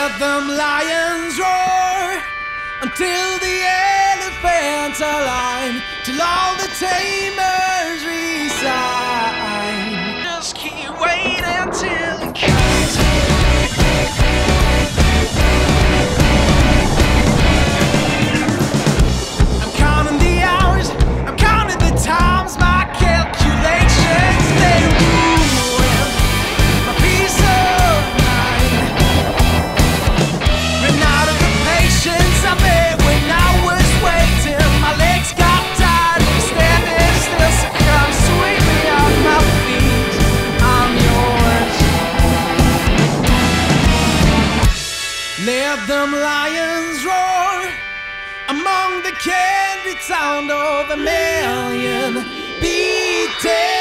Let them lions roar until the elephants align, till all the tamers resign. Just keep waiting till it comes. I'm counting the hours, I'm counting the times, my calculations, they ruin my peace of mind. Ran out of the patience I made when I was waiting. My legs got tired from standing still, so come sweep me off my feet. I'm yours. Let them lions roar among the candid sound of a million beating